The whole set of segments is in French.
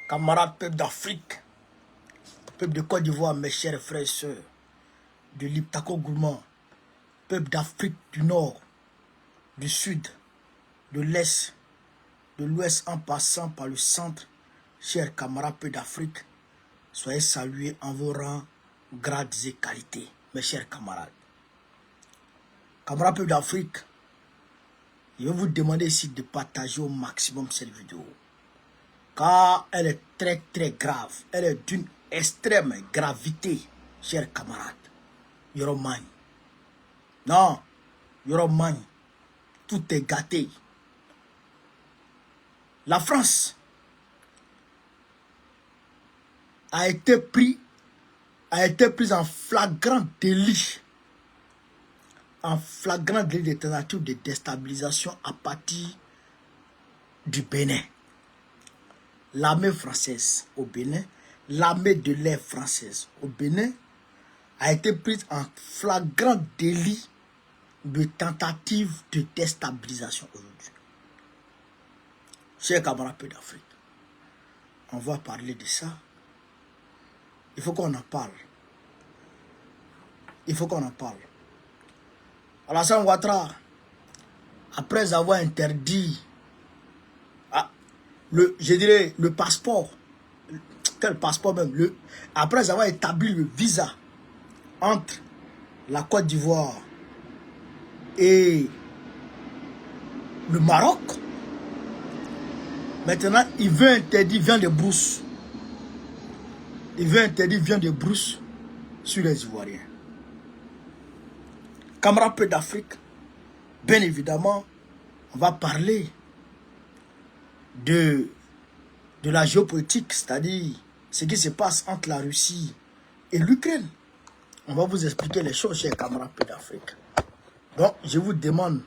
Camarades peuple d'Afrique, peuple de Côte d'Ivoire, mes chers frères et sœurs, de l'Iptako Gourmand, peuple d'Afrique du Nord, du Sud, de l'Est, de l'Ouest en passant par le centre, chers camarades peuple d'Afrique, soyez salués en vos rangs, grades et qualités, mes chers camarades. Camarades peuple d'Afrique, je vais vous demander ici de partager au maximum cette vidéo. Car elle est très très grave. Elle est d'une extrême gravité, chers camarades. Yoromagne. Non, Yoromagne. Tout est gâté. La France a été prise en flagrant délit. En flagrant délit de tentative de déstabilisation à partir du Bénin. L'armée française au Bénin, l'armée de l'air française au Bénin a été prise en flagrant délit de tentative de déstabilisation aujourd'hui. Chers camarades d'Afrique, on va parler de ça. Il faut qu'on en parle. Il faut qu'on en parle. Alassane Ouattara, après avoir interdit le passeport, quel passeport même, après avoir établi le visa entre la Côte d'Ivoire et le Maroc, maintenant il veut interdire viande de brousse. Il veut interdire viande de brousse sur les Ivoiriens. Camarades peu d'Afrique, bien évidemment, on va parler de la géopolitique, c'est-à-dire ce qui se passe entre la Russie et l'Ukraine. On va vous expliquer les choses, chers camarades d'Afrique. Donc, je vous demande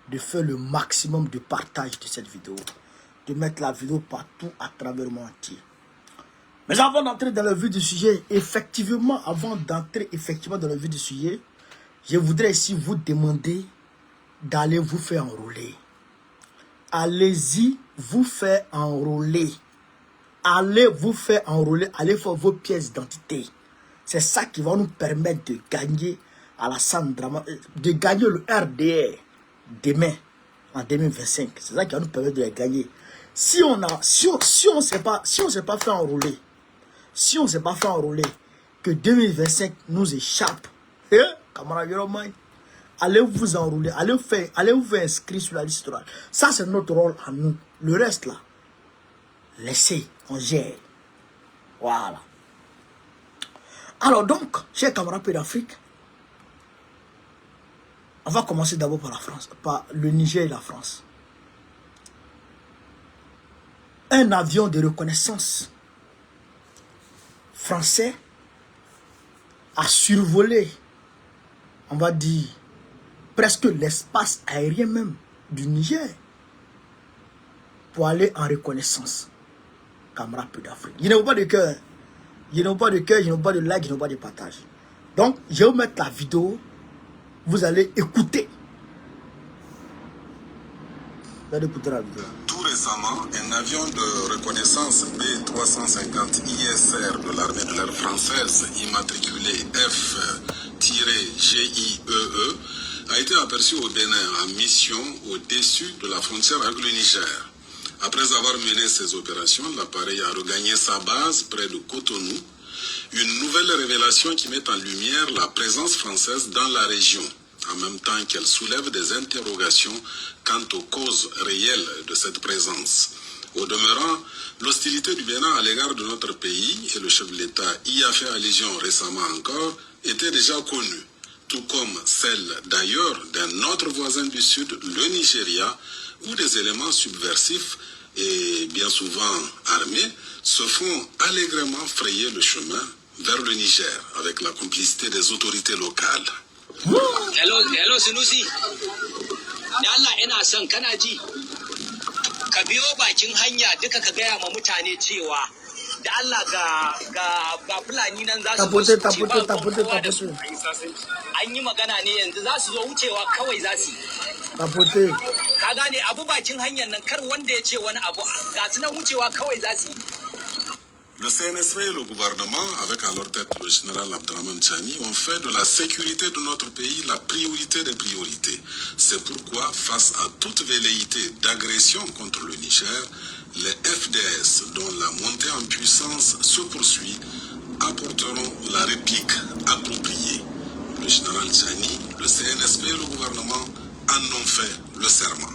de faire le maximum de partage de cette vidéo, de mettre la vidéo partout à travers le monde entier. Mais avant d'entrer dans le vif du sujet, avant d'entrer effectivement dans le vif du sujet, je voudrais ici vous demander d'aller vous faire enrôler. Allez-y, vous faire enrôler. Allez vous faire enrôler, allez faire vos pièces d'identité. C'est ça qui va nous permettre de gagner à la Sandrama, de gagner le RDR demain, en 2025. C'est ça qui va nous permettre de gagner. Si on s'est pas fait enrôler, que 2025 nous échappe, camarades Yoromagne, allez vous enrouler, allez vous faire inscrire sur la liste électorale. Ça, c'est notre rôle à nous. Le reste, là, laissez, on gère. Voilà. Alors donc, chers camarades d'Afrique, on va commencer d'abord par la France, par le Niger et la France. Un avion de reconnaissance français a survolé, on va dire, presque l'espace aérien même du Niger pour aller en reconnaissance. Camarades d'Afrique. Il n'y a pas de cœur. Il n'y a pas de cœur, il n'y a pas de like, il n'y a pas de partage. Donc, je vais vous mettre la vidéo. Vous allez écouter. Vous allez écouter la vidéo. Tout récemment, un avion de reconnaissance B350 ISR de l'armée de l'air française, immatriculé F-GIEE, a été aperçu au Bénin en mission au-dessus de la frontière avec le Niger. Après avoir mené ces opérations, l'appareil a regagné sa base près de Cotonou. Une nouvelle révélation qui met en lumière la présence française dans la région, en même temps qu'elle soulève des interrogations quant aux causes réelles de cette présence. Au demeurant, l'hostilité du Bénin à l'égard de notre pays, et le chef de l'État y a fait allusion récemment encore, était déjà connue, tout comme celle d'ailleurs d'un autre voisin du Sud, le Nigeria, où des éléments subversifs et bien souvent armés se font allègrement frayer le chemin vers le Niger avec la complicité des autorités locales. Hello Sunusi. Da Allah ina son kana ji. Ka biyo bakin hanya duka ka gaya ma mutane cewa da Allah ga fulani nan za su tapote. An yi magana ne yanzu za su zo wucewa kawai za su. Tapote. Ka gane abu bakin hanyar nan kar wanda ya ce wani abu ga su nan wucewa kawai za su. Le CNSP et le gouvernement, avec à leur tête le général Abdraman Tchani, ont fait de la sécurité de notre pays la priorité des priorités. C'est pourquoi, face à toute velléité d'agression contre le Niger, les FDS, dont la montée en puissance se poursuit, apporteront la réplique appropriée. Le général Tchani, le CNSP et le gouvernement en ont fait le serment.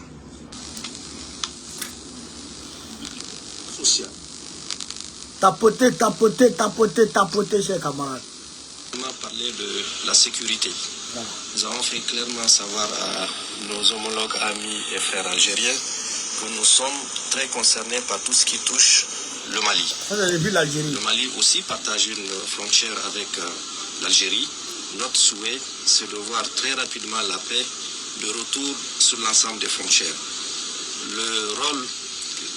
Social. Tapoter, tapoter, tapoter, tapoter, chers camarades. On a parlé de la sécurité. Voilà. Nous avons fait clairement savoir à nos homologues, amis et frères algériens que nous sommes très concernés par tout ce qui touche le Mali. Ça, j'ai vu l'Algérie. Le Mali aussi partage une frontière avec l'Algérie. Notre souhait, c'est de voir très rapidement la paix, de retour sur l'ensemble des frontières. Le rôle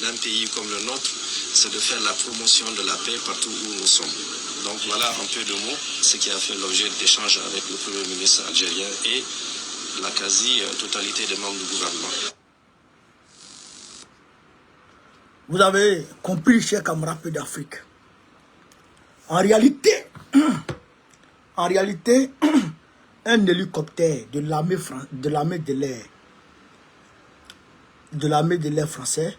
d'un pays comme le nôtre, c'est de faire la promotion de la paix partout où nous sommes. Donc voilà un peu de mots, ce qui a fait l'objet d'échanges avec le Premier ministre algérien et la quasi-totalité des membres du gouvernement. Vous avez compris, chers camarades d'Afrique. En réalité, un hélicoptère de l'armée de l'air français,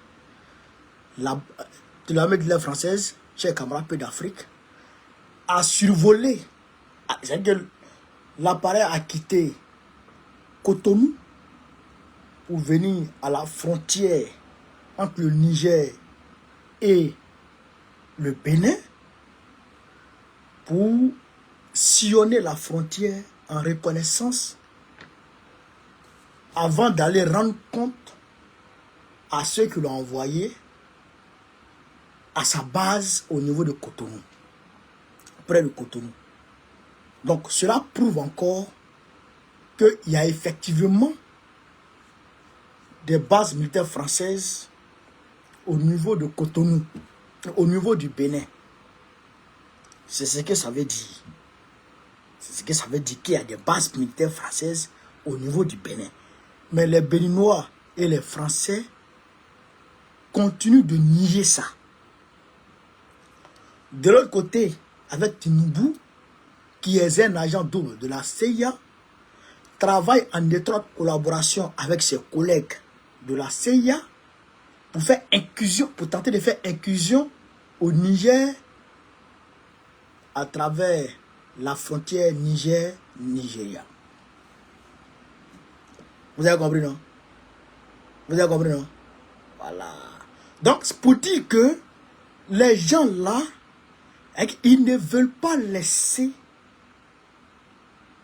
de l'armée de l'air française, chers camarades d'Afrique, a survolé, c'est-à-dire que l'appareil a quitté Cotonou pour venir à la frontière entre le Niger et le Bénin pour sillonner la frontière en reconnaissance avant d'aller rendre compte à ceux qui l'ont envoyé à sa base au niveau de Cotonou, près de Cotonou. Donc cela prouve encore qu'il y a effectivement des bases militaires françaises au niveau de Cotonou, au niveau du Bénin. C'est ce que ça veut dire. C'est ce que ça veut dire qu'il y a des bases militaires françaises au niveau du Bénin. Mais les Béninois et les Français continuent de nier ça. De l'autre côté, avec Tinubu, qui est un agent double de la CIA, travaille en étroite collaboration avec ses collègues de la CIA pour faire incursion, pour tenter de faire incursion au Niger à travers la frontière Niger-Nigeria. Vous avez compris, non? Vous avez compris, non? Voilà. Donc, c'est pour dire que les gens là, ils ne veulent pas laisser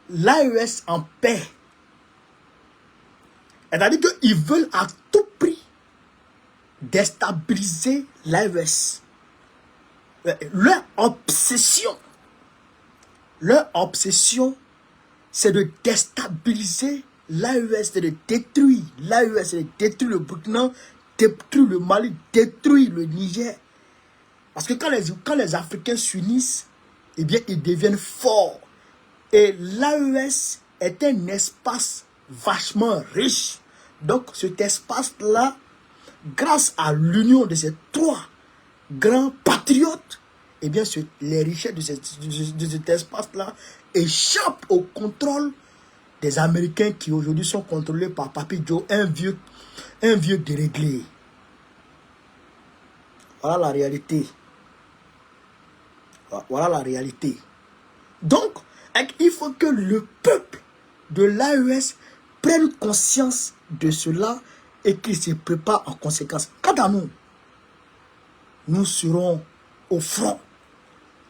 l'AES en paix. C'est-à-dire qu'ils veulent à tout prix déstabiliser l'AES. Leur obsession, c'est de déstabiliser l'AES, c'est de détruire l'AES, c'est de détruire le Burkina, détruire le Mali, détruire le Niger. Parce que quand les Africains s'unissent, eh bien, ils deviennent forts. Et l'AES est un espace vachement riche. Donc, cet espace-là, grâce à l'union de ces trois grands patriotes, eh bien, les richesses de cet espace-là échappent au contrôle des Américains qui aujourd'hui sont contrôlés par Papy Joe, un vieux déréglé. Voilà la réalité. Voilà la réalité. Donc, il faut que le peuple de l'AES prenne conscience de cela et qu'il se prépare en conséquence. Quant à nous, nous serons au front.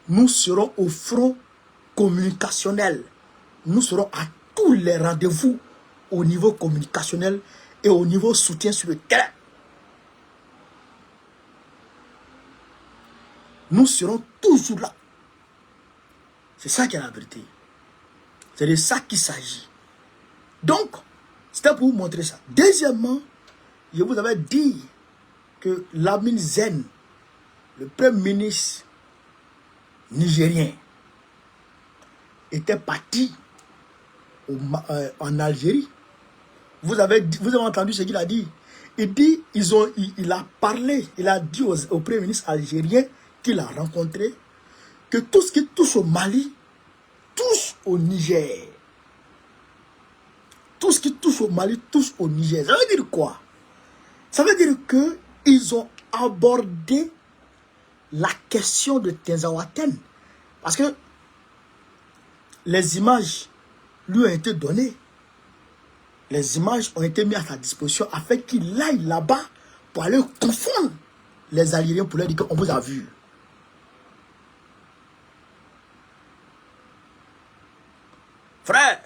Nous serons au front communicationnel. Nous serons à tous les rendez-vous au niveau communicationnel et au niveau soutien sur le terrain. Nous serons toujours là. C'est ça qui est la vérité. C'est de ça qu'il s'agit. Donc, c'était pour vous montrer ça. Deuxièmement, je vous avais dit que Lamine Zen, le premier ministre nigérien, était parti en Algérie. Vous avez entendu ce qu'il a dit. Il a parlé, il a dit au premier ministre algérien qu'il a rencontré, que tout ce qui touche au Mali, touche au Niger. Tout ce qui touche au Mali, touche au Niger. Ça veut dire quoi? Ça veut dire qu'ils ont abordé la question de Tinzaouaten. Parce que les images lui ont été données. Les images ont été mises à sa disposition afin qu'il aille là-bas pour aller confondre les Algériens pour leur dire qu'on vous a vu. Frère,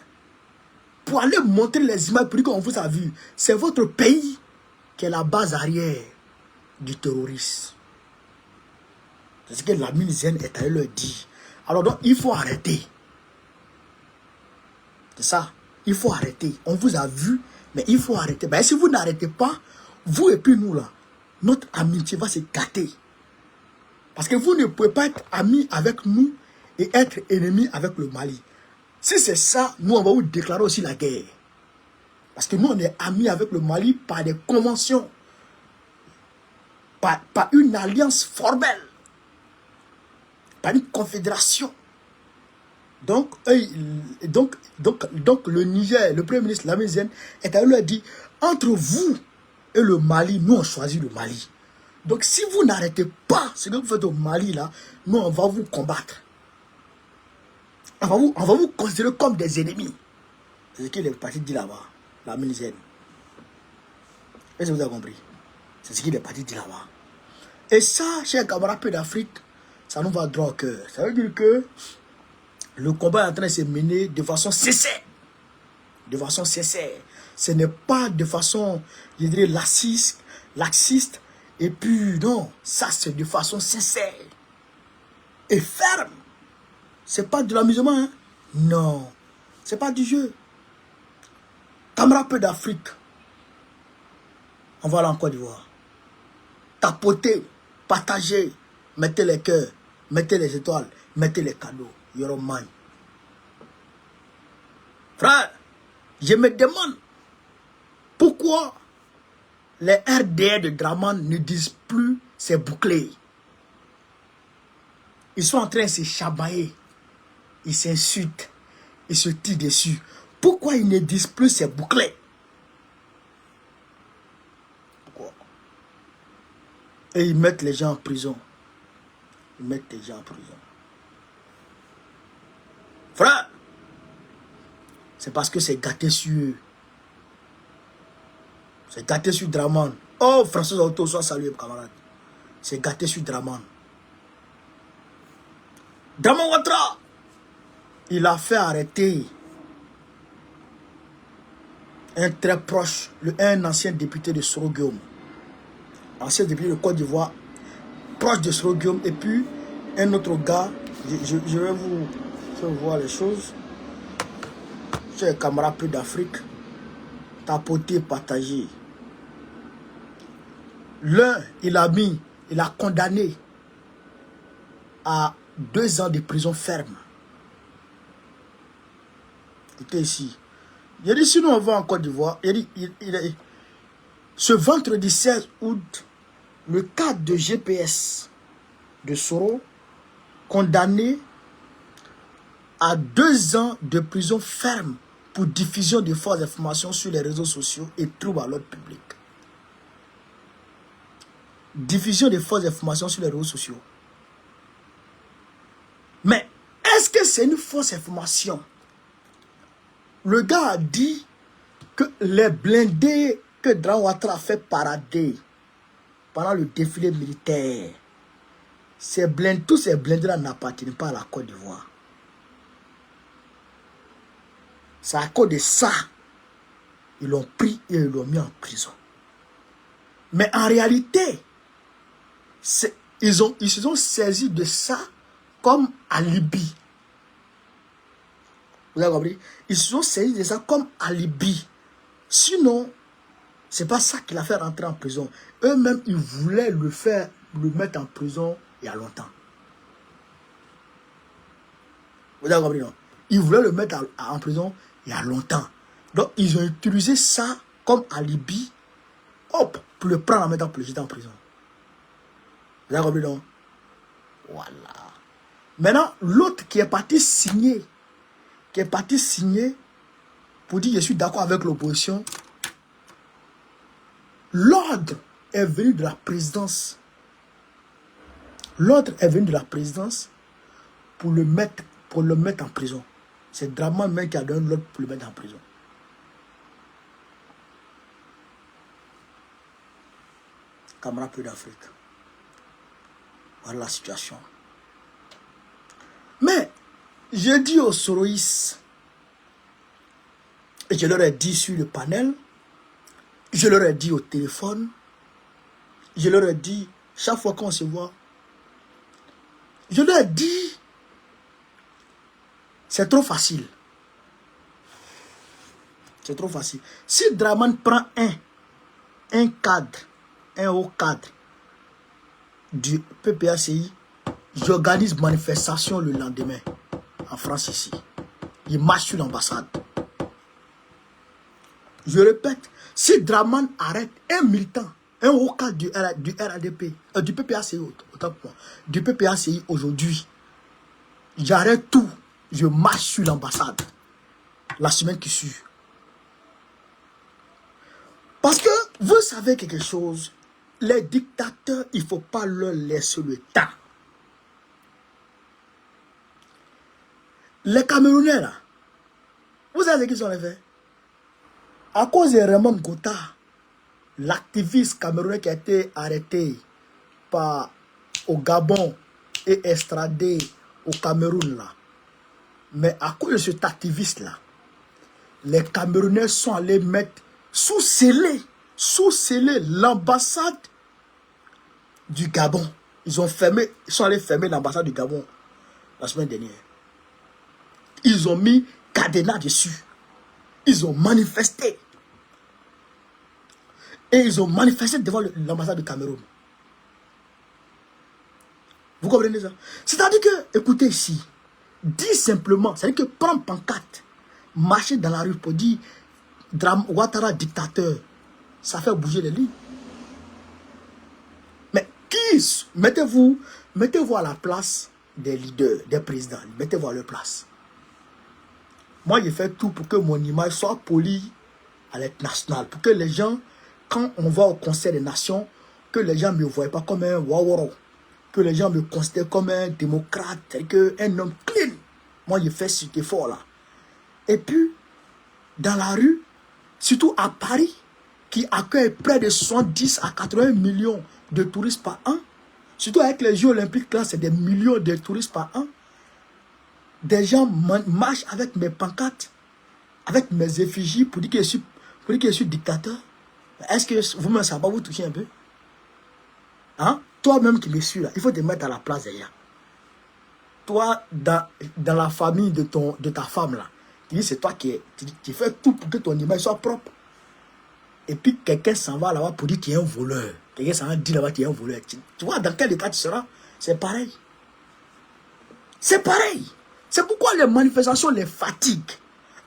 pour aller montrer les images pour dire qu'on vous a vu, c'est votre pays qui est la base arrière du terrorisme. C'est ce que Lamine Zen est allé leur dire. Alors donc, il faut arrêter. C'est ça. Il faut arrêter. On vous a vu, mais il faut arrêter. Ben, si vous n'arrêtez pas, vous et puis nous là, notre amitié va se gâter. Parce que vous ne pouvez pas être amis avec nous et être ennemis avec le Mali. Si c'est ça, nous on va vous déclarer aussi la guerre. Parce que nous on est amis avec le Mali par des conventions. Par une alliance formelle. Par une confédération. Donc le Niger, le Premier ministre Lamine Zen est allé leur dire, entre vous et le Mali, nous on choisit le Mali. Donc si vous n'arrêtez pas ce que vous faites au Mali là, nous on va vous combattre. On va vous considérer comme des ennemis. C'est ce qu'il est parti dire là-bas, Lamine Zen. Est-ce que vous avez compris? C'est ce qu'il est parti dire là-bas. Et ça, chers camarades peu d'Afrique, ça nous va droit au cœur. Ça veut dire que le combat est en train de se mener de façon sincère. De façon sincère. Ce n'est pas de façon, je dirais, laxiste. Et puis, non, ça c'est de façon sincère. Et ferme. C'est pas de l'amusement, hein? Non. C'est pas du jeu. Camarades peu d'Afrique. On va aller en Côte d'Ivoire. Tapotez, partagez, mettez les cœurs, mettez les étoiles, mettez les cadeaux. You're mine. Frère, je me demande pourquoi les RDR de Draman ne disent plus c'est bouclé. Ils sont en train de se chamailler. Ils s'insultent. Ils se tirent dessus. Pourquoi ils ne disent plus c'est bouclé? Pourquoi? Et ils mettent les gens en prison. Ils mettent les gens en prison. Frère, c'est parce que c'est gâté sur eux. C'est gâté sur Draman. Oh, François Auto, sois salué, camarade. C'est gâté sur Draman. Draman Ouattara, il a fait arrêter un très proche, un ancien député de Soro Guillaume. Ancien député de Côte d'Ivoire, proche de Soro Guillaume. Et puis, un autre gars, je vais vous faire voir les choses. Chers camarades peu d'Afrique, tapoter, partager. L'un, il a condamné à 2 ans de prison ferme. Écoutez ici. Il dit, sinon on va en Côte d'Ivoire. Ce vendredi 16 août, le cadre de GPS de Soro, condamné à 2 ans de prison ferme pour diffusion de fausses informations sur les réseaux sociaux et trouble à l'ordre public. Diffusion de fausses informations sur les réseaux sociaux. Mais est-ce que c'est une fausse information? Le gars a dit que les blindés que Draman Ouattara a fait parader pendant le défilé militaire, tous ces blindés-là n'appartiennent pas à la Côte d'Ivoire. C'est à cause de ça, ils l'ont pris et ils l'ont mis en prison. Mais en réalité, ils se sont saisis de ça comme alibi. Vous avez compris? Ils se sont saisis de ça comme alibi. Sinon, c'est pas ça qui l'a fait rentrer en prison. Eux-mêmes, ils voulaient le mettre en prison il y a longtemps. Vous avez compris, non? Ils voulaient le mettre en prison il y a longtemps. Donc, ils ont utilisé ça comme alibi, hop, pour le prendre en mettant en prison. Vous avez compris, non? Voilà. Maintenant, l'autre qui est parti signer, pour dire je suis d'accord avec l'opposition, l'ordre est venu de la présidence. L'ordre est venu de la présidence pour le mettre en prison. C'est Draman même qui a donné l'ordre pour le mettre en prison. Camarades d'Afrique. Voilà la situation. Mais, je dis aux Soroïs, et je leur ai dit sur le panel, je leur ai dit au téléphone, je leur ai dit chaque fois qu'on se voit, je leur ai dit, c'est trop facile. C'est trop facile. Si Draman prend un cadre, un haut cadre du PPACI, j'organise manifestation le lendemain en France ici. Il marche sur l'ambassade. Je répète, si Draman arrête un militant, un haut cadre du RADP, du PPACI, autant pour moi, du PPACI aujourd'hui, j'arrête tout, je marche sur l'ambassade la semaine qui suit. Parce que vous savez quelque chose, les dictateurs, il ne faut pas leur laisser le temps. Les Camerounais là, vous savez ce qu'ils ont fait? À cause de Raymond Gota, l'activiste camerounais qui a été arrêté au Gabon et extradé au Cameroun là. Mais à cause de cet activiste là, les Camerounais sont allés mettre sous scellé l'ambassade du Gabon. Ils sont allés fermer l'ambassade du Gabon la semaine dernière. Ils ont mis cadenas dessus. Ils ont manifesté. Et ils ont manifesté devant l'ambassade du Cameroun. Vous comprenez ça? C'est-à-dire que, écoutez ici, dis simplement, c'est-à-dire que prendre pancarte, marcher dans la rue pour dire Ouattara dictateur, ça fait bouger les lits. Mais qui, mettez-vous à la place des leaders, des présidents, mettez-vous à leur place. Moi, j'ai fait tout pour que mon image soit polie à l'international, pour que les gens, quand on va au Conseil des Nations, que les gens ne me voient pas comme un waworo, que les gens me considèrent comme un démocrate, un homme clean. Moi, j'ai fait cet effort-là. Et puis, dans la rue, surtout à Paris, qui accueille près de 70 à 80 millions de touristes par an, surtout avec les Jeux Olympiques, là, c'est des millions de touristes par an. Des gens marchent avec mes pancartes, avec mes effigies pour dire que je suis dictateur. Est-ce que vous-même, ça va vous toucher un peu? Hein? Toi-même qui me suis là, il faut te mettre à la place des gens. Toi, dans la famille de ta femme là, tu dis c'est toi qui fais tout pour que ton image soit propre. Et puis quelqu'un s'en va là-bas pour dire qu'il est un voleur. Quelqu'un s'en va dire là-bas qu'il est un voleur. Tu vois dans quel état tu seras? C'est pareil. C'est pareil. C'est pourquoi les manifestations les fatiguent.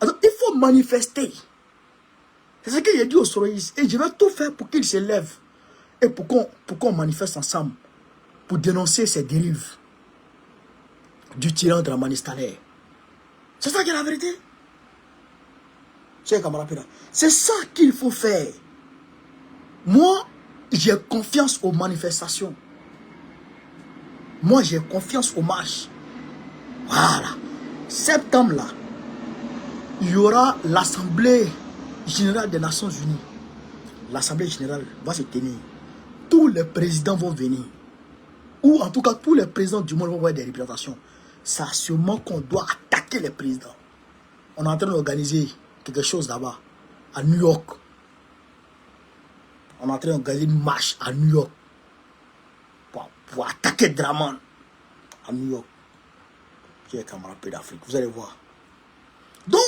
Alors, il faut manifester. C'est ce que j'ai dit aux Soroïs. Et je vais tout faire pour qu'ils se lèvent. Et pour qu'on manifeste ensemble. Pour dénoncer ces dérives du tyran Dramani Staner. C'est ça qui est la vérité. C'est ça qu'il faut faire. Moi, j'ai confiance aux manifestations. Moi, j'ai confiance aux marches. Voilà. Septembre, là, il y aura l'Assemblée générale des Nations Unies. L'Assemblée générale va se tenir. Tous les présidents vont venir. Ou en tout cas, tous les présidents du monde vont avoir des représentations. C'est sûrement qu'on doit attaquer les présidents. On est en train d'organiser quelque chose là-bas, à New York. On est en train d'organiser une marche à New York pour attaquer Draman à New York. J'ai les camarades d'Afrique, vous allez voir. Donc,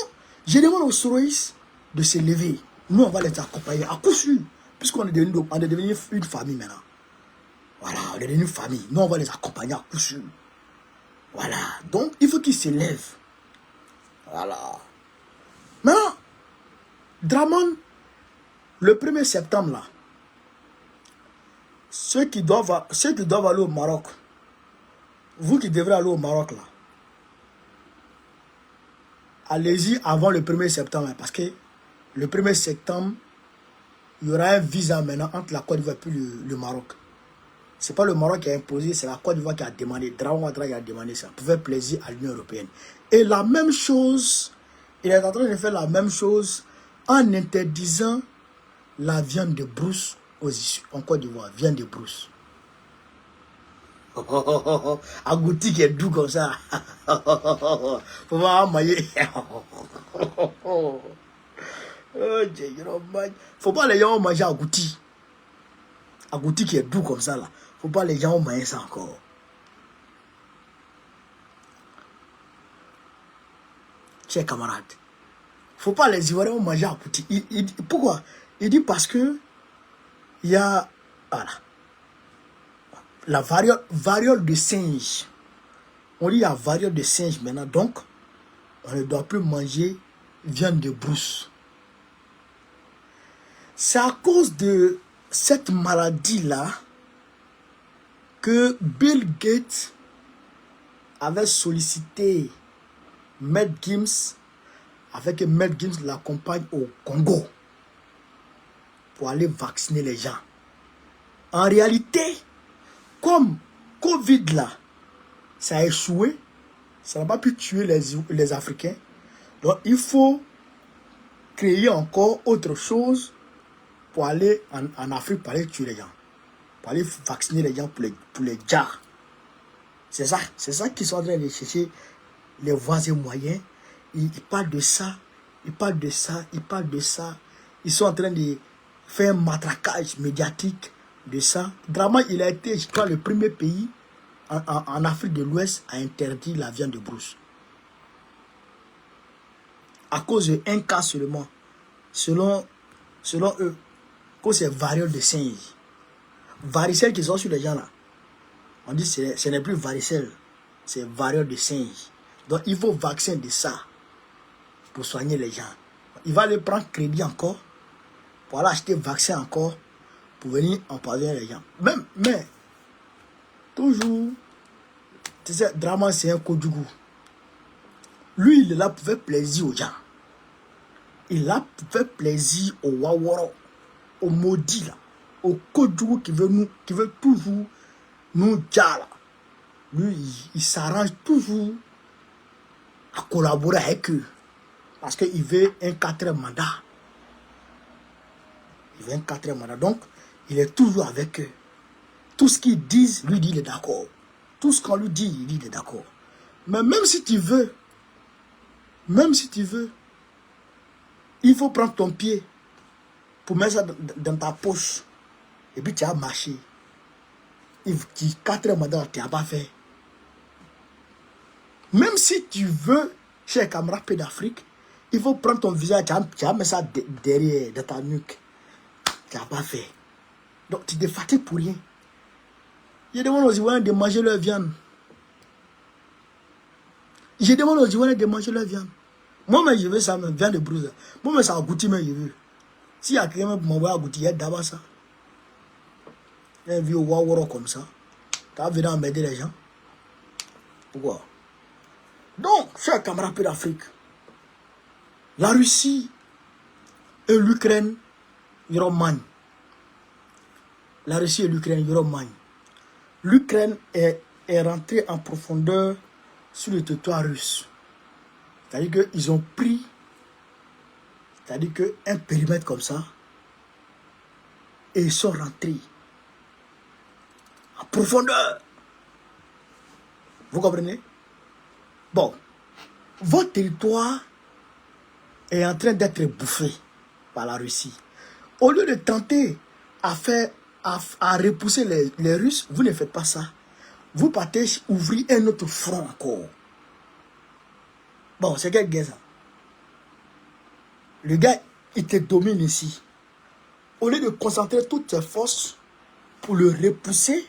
je demande aux Soroïs de se lever. Nous, on va les accompagner à coup sûr, puisqu'on est devenu une famille maintenant. Voilà, on est devenu une famille. Nous, on va les accompagner à coup sûr. Voilà, donc il faut qu'ils se lèvent. Voilà. Maintenant, Draman, le 1er septembre, là, ceux qui doivent aller au Maroc, Vous qui devrez aller au Maroc là, allez-y avant le 1er septembre, parce que le 1er septembre, il y aura un visa maintenant entre la Côte d'Ivoire et le Maroc. Ce n'est pas le Maroc qui a imposé, c'est la Côte d'Ivoire qui a demandé. Draman Ouattara qui a demandé ça pour faire plaisir à l'Union européenne. Et la même chose, il est en train de faire la même chose en interdisant la viande de brousse en Côte d'Ivoire. Viande de brousse. Agouti qui est doux comme ça. Faut voir mailler. Faut pas les gens manger agouti. Agouti qui est doux comme ça là. Faut pas les gens manger ça encore. Chers camarades. Faut pas les Ivoiriens manger agouti. Pourquoi? Il dit parce que il y a voilà, la variole de singe. On dit il y a variole de singe maintenant, donc on ne doit plus manger viande de brousse. C'est à cause de cette maladie-là que Bill Gates avait sollicité Matt Gims, avec Matt Gims l'accompagne au Congo pour aller vacciner les gens. En réalité, comme Covid là, ça a échoué, ça n'a pas pu tuer les Africains. Donc il faut créer encore autre chose pour aller en Afrique, pour aller tuer les gens. Pour aller vacciner les gens pour les jars. C'est ça qu'ils sont en train de chercher, les voies et moyens. Ils parlent de ça, ils parlent de ça, ils parlent de ça. Ils sont en train de faire un matraquage médiatique de ça. Draman, il a été, je crois, le premier pays en Afrique de l'Ouest à interdire la viande de brousse. À cause d'un cas seulement, selon eux, que c'est variole de singe. Varicelle qui sont sur les gens là. On dit que ce n'est plus varicelle, c'est variole de singe. Donc il faut vaccin de ça pour soigner les gens. Il va aller prendre crédit encore pour aller acheter vaccin encore pour venir empoisonner les gens. Mais toujours, tu sais, Draman c'est un Kodjougou. Lui il est là pour faire plaisir aux gens. Il est là pour faire plaisir aux Waworo, aux maudits là, aux Kodjougou qui veut toujours nous dire là. Lui il s'arrange toujours à collaborer avec eux. Parce qu'il veut un 4e mandat. Il veut un 4e mandat. Donc, il est toujours avec eux. Tout ce qu'ils disent, lui dit il est d'accord. Tout ce qu'on lui dit, il dit il est d'accord. Mais même si tu veux, il faut prendre ton pied pour mettre ça dans ta poche. Et puis tu as marché. Il 4e mandat, tu n'as pas fait. Même si tu veux, cher camarade Pays d'Afrique, il faut prendre ton visage, tu as mis ça derrière, dans ta nuque. Tu n'as pas fait. Donc tu te fatigues pour rien. Je demande aux Ivoiriens de manger leur viande. Je demande aux Ivoiriens de manger leur viande. Moi-même, je veux ça, même, viande de brousse. Moi-même, ça a goûté, mais je veux. S'il y a quelqu'un pour m'envoyer à goûter, il y a d'abord ça. Il y a un vieux waworo comme ça. Tu as venu m'aider les gens. Pourquoi? Donc, chers camarades Pays d'Afrique, la Russie et l'Ukraine, ils romagnent. La Russie et l'Ukraine, ils romagnent. L'Ukraine est rentrée en profondeur sur le territoire russe. C'est-à-dire qu'ils ont pris, c'est-à-dire qu'un périmètre comme ça, et ils sont rentrés en profondeur. Vous comprenez? Bon, votre territoire est en train d'être bouffé par la Russie. Au lieu de tenter à repousser les Russes, vous ne faites pas ça. Vous partez ouvrir un autre front encore. Bon, c'est quel gars ça? Le gars, il te domine ici. Au lieu de concentrer toutes tes forces pour le repousser,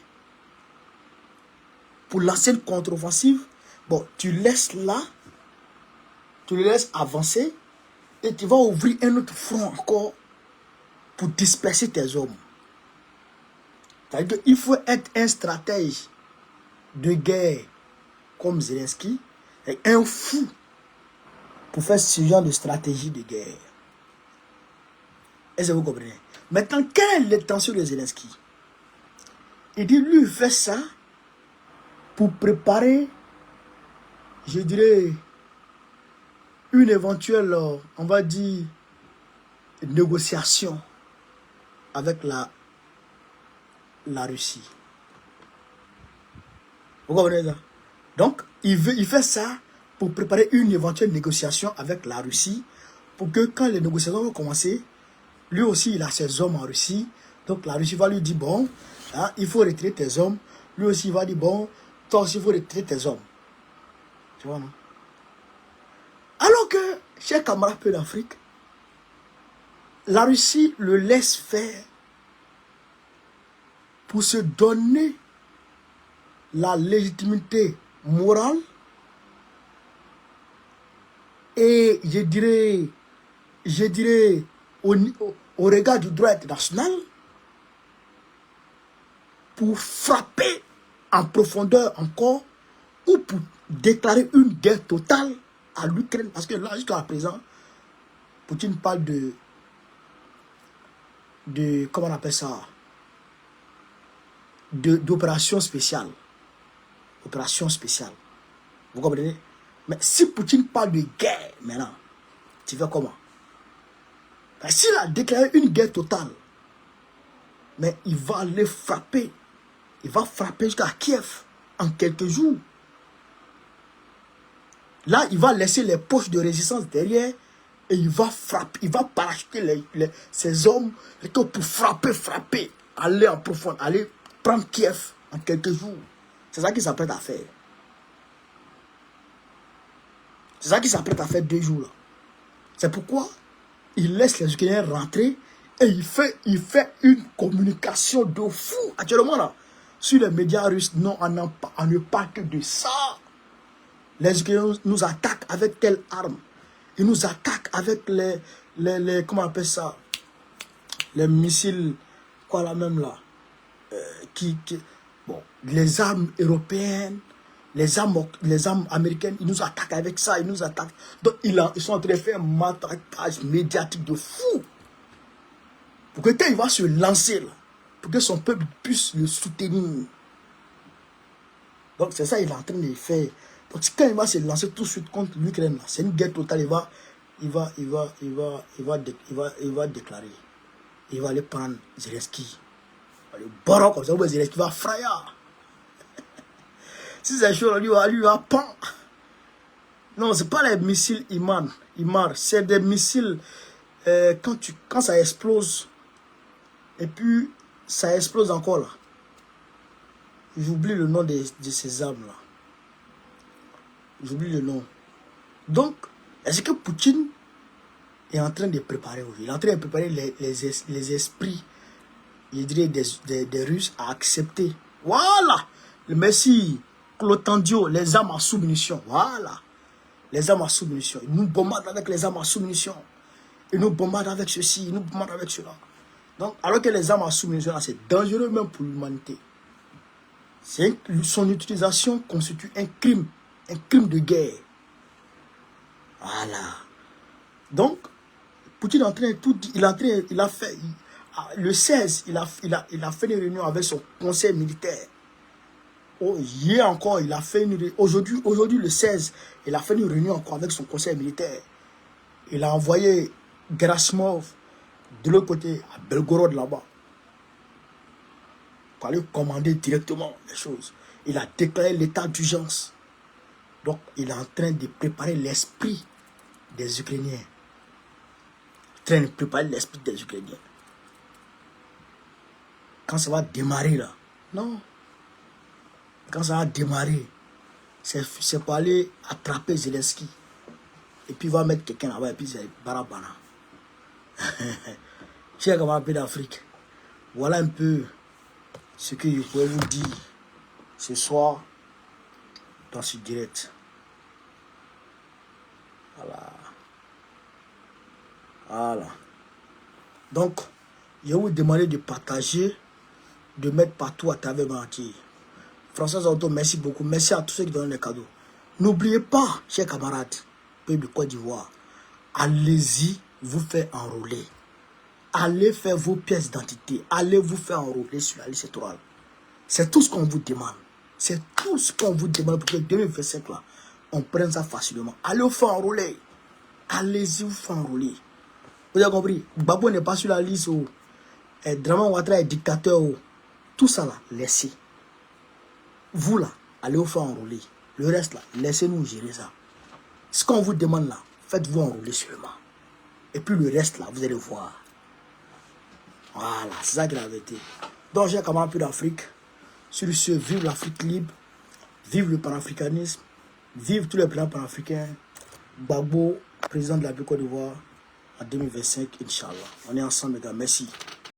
pour lancer une contre-offensive, bon, tu laisses là, tu le laisses avancer et tu vas ouvrir un autre front encore pour disperser tes hommes. C'est-à-dire qu'il faut être un stratège de guerre comme Zelensky est un fou pour faire ce genre de stratégie de guerre. Est-ce que vous comprenez? Maintenant, quelle est l'intention de Zelensky? Il dit, lui, il fait ça pour préparer, je dirais, une éventuelle, on va dire, négociation avec la Russie. Vous comprenez ça? Donc, il fait ça pour préparer une éventuelle négociation avec la Russie, pour que quand les négociations vont commencer, lui aussi, il a ses hommes en Russie. Donc, la Russie va lui dire, bon, hein, il faut retirer tes hommes. Lui aussi, il va dire, bon, toi aussi, il faut retirer tes hommes. Tu vois, non? Alors que, chers camarades peu d'Afrique, la Russie le laisse faire pour se donner la légitimité morale et je dirais au regard du droit international pour frapper en profondeur encore ou pour déclarer une guerre totale à l'Ukraine. Parce que là, jusqu'à présent, Poutine parle de comment on appelle ça, d'opération spéciale. Opération spéciale. Vous comprenez? Mais si Poutine parle de guerre maintenant, tu fais comment? S'il a déclaré une guerre totale, mais il va aller frapper. Il va frapper jusqu'à Kiev en quelques jours. Là, il va laisser les poches de résistance derrière et il va frapper, il va parachuter ses hommes pour frapper, aller en profondeur, aller prendre Kiev en quelques jours. C'est ça qu'il s'apprête à faire. C'est ça qu'il s'apprête à faire 2 jours là. C'est pourquoi il laisse les Ukrainiens rentrer et il fait une communication de fou. Actuellement là, sur les médias russes, non, on ne parle que de ça. Les Ukrainiens nous attaquent avec telle arme. Ils nous attaquent avec les comment on appelle ça? Les missiles, quoi là même là? Bon, les armes européennes, les armes américaines, ils nous attaquent avec ça, ils nous attaquent. Donc ils sont en train de faire un matraquage médiatique de fou. Pour que quand il va se lancer là, pour que son peuple puisse le soutenir. Donc c'est ça qu'il est en train de faire. Donc quand il va se lancer tout de suite contre l'Ukraine, c'est une guerre totale, il va déclarer. Il va aller prendre Zelensky. Le baron comme ça, Zelensky va frayer. Si c'est chaud, lui va pan. Non, c'est pas les missiles IMAR, c'est des missiles quand ça explose et puis ça explose encore là. J'oublie le nom de ces armes là. J'oublie le nom. Donc, est-ce que Poutine est en train de préparer aujourd'hui? Il est en train de préparer les esprits, je dirais, des Russes à accepter. Voilà! Merci, Clotandio, les armes à sous-munitions. Voilà! Les armes à sous-munitions. Ils nous bombardent avec les armes à sous-munitions. Ils nous bombardent avec ceci, ils nous bombardent avec cela. Donc, alors que les armes à sous-munitions, c'est dangereux même pour l'humanité. Son utilisation constitue un crime de guerre. Voilà. Donc, Poutine est en train de tout dire. Il a fait, le 16, il a fait une réunion avec son conseil militaire. Oh, hier encore, il a fait une réunion. Aujourd'hui, le 16, il a fait une réunion encore avec son conseil militaire. Il a envoyé Gerasimov de l'autre côté, à Belgorod là-bas, pour aller commander directement les choses. Il a déclaré l'état d'urgence. Donc, il est en train de préparer l'esprit des Ukrainiens. En train de préparer l'esprit des Ukrainiens. Quand ça va démarrer là, non. Quand ça va démarrer, c'est pour aller attraper Zelensky. Et puis il va mettre quelqu'un là-bas et puis c'est barabana. Chers camarades d'Afrique, voilà un peu ce que je pourrais vous dire ce soir dans ce direct. Voilà. Donc, je vais vous demander de partager, de mettre partout à travers le entier. François Auto, merci beaucoup. Merci à tous ceux qui donnent les cadeaux. N'oubliez pas, chers camarades, pays de Côte d'Ivoire, allez-y vous faire enrôler. Allez faire vos pièces d'identité. Allez vous faire enrôler sur la liste électorale. C'est tout ce qu'on vous demande. C'est tout ce qu'on vous demande pour que 2025 là, on prenne ça facilement. Allez vous faire enrôler. Allez-y vous faire enrôler. Vous avez compris? Gbagbo n'est pas sur la liste. Draman Ouattara est dictateur. Tout ça là, laissez. Vous là, allez vous faire enrôler. Le reste là, laissez-nous gérer ça. Ce qu'on vous demande là, faites-vous enrôler seulement. Et puis le reste là, vous allez voir. Voilà, c'est ça qui est la vérité. Donc j'ai camarades peu d'Afrique. Sur ce, vive l'Afrique libre. Vive le panafricanisme. Vive tous les plans panafricains. Gbagbo, président de la Côte d'Ivoire en 2025, Inch'Allah. On est ensemble, les gars. Merci.